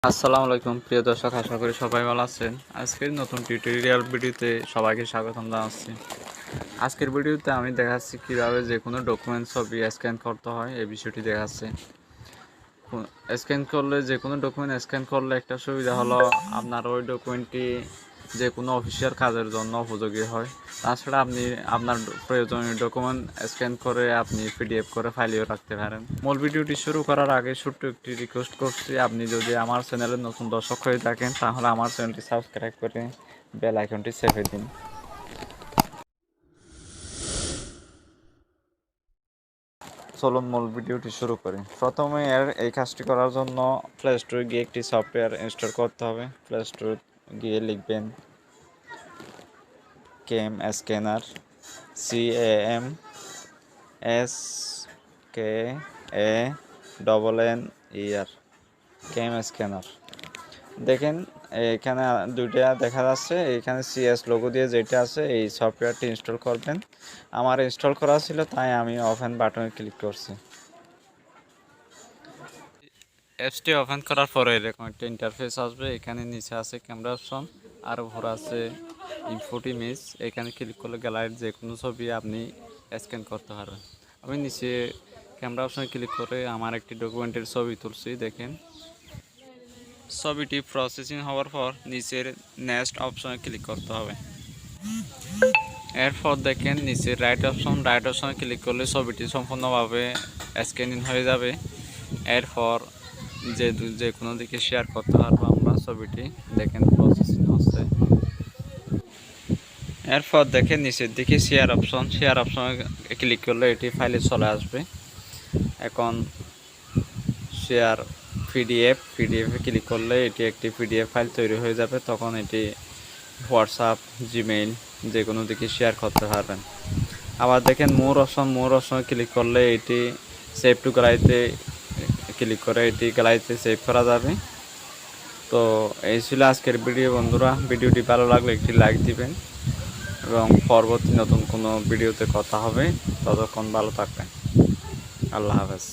আসসালামু আলাইকুম প্রিয় দর্শক, আশা করি সবাই ভালো আছেন। আজকের নতুন টিউটোরিয়াল ভিডিওতে সবাইকে স্বাগতম জানাচ্ছি। আজকের ভিডিওতে আমি দেখাচ্ছি কিভাবে যে কোনো ডকুমেন্ট ছবি স্ক্যান করতে হয়, এই বিষয়টি দেখাচ্ছি। স্ক্যান করলে যে কোনো ডকুমেন্ট স্ক্যান করলে একটা সুবিধা হলো আপনার ওই ডকুমেন্টটি যে কোনো অফিসিয়াল কাজের জন্য উপযোগী হয়। তাছাড়া আপনি আপনার প্রয়োজনীয় ডকুমেন্ট স্ক্যান করে আপনি পিডিএফ করে ফাইলেও রাখতে পারেন। মূল ভিডিওটি শুরু করার আগে ছোট্ট একটি রিকোয়েস্ট করছি, আপনি যদি আমার চ্যানেলের নতুন দর্শক হয়ে থাকেন তাহলে আমার চ্যানেলটি সাবস্ক্রাইব করে বেল আইকনটি চেপে দিন। চলুন মূল ভিডিওটি শুরু করি। প্রথমে এই কাজটি করার জন্য প্লে স্টোরে গিয়ে একটি সফটওয়্যার ইনস্টল করতে হবে। প্লে স্টোরে গিয়ে লিখবেন ক্যামস্ক্যানার, CAMSKANNER, ক্যামস্ক্যানার। দেখেন এখানে দুইটা দেখা যাচ্ছে, এখানে CS লোগো দিয়ে যেটা আছে এই সফটওয়্যারটি ইনস্টল করবেন। আমার ইনস্টল করা ছিল তাই আমি ওপেন বাটনে ক্লিক করছি। অ্যাপসটি ওপেন করার পরে এরকম একটা ইন্টারফেস আসবে। এখানে নিচে আছে ক্যামেরা অপশন আর উপরে আছে ইনপুট ইমেজ। এখানে ক্লিক করলে গ্যালারির যে কোনো ছবি আপনি স্ক্যান করতে পারবেন। আমি নিচে ক্যামেরা অপশনে ক্লিক করে আমার একটি ডকুমেন্টের ছবি তুলছি। দেখেন ছবিটি প্রসেসিং হওয়ার পর নিচের নেক্সট অপশনে ক্লিক করতে হবে। এরপর দেখেন নিচে রাইট অপশনে ক্লিক করলে ছবিটি সম্পূর্ণভাবে স্ক্যানিং হয়ে যাবে। এরপর যে কোনো দিকে শেয়ার করতে পারবো আমরা ছবিটি। দেখেন প্রসেসিং হচ্ছে। এরপর দেখেন নিচের দিকে শেয়ার অপশনে ক্লিক করলে এটি ফাইলে চলে আসবে। এখন শেয়ার পিডিএফে ক্লিক করলে এটি একটি পিডিএফ ফাইল তৈরি হয়ে যাবে। তখন এটি হোয়াটসঅ্যাপ, জিমেইল যে কোনো দিকে শেয়ার করতে পারবেন। আবার দেখেন মোর অপশনে ক্লিক করলে এটি সেভ টু গ্যালারিতে ক্লিক করে এটি গ্যালারিতে সেভ করা যাবে। তো এই ছিল আজকের ভিডিও বন্ধুরা। ভিডিওটি ভালো লাগলে একটি লাইক দিবেন এবং পরবর্তী নতুন কোনো ভিডিওতে কথা হবে। ততক্ষণ ভালো থাকবেন। আল্লাহ হাফেজ।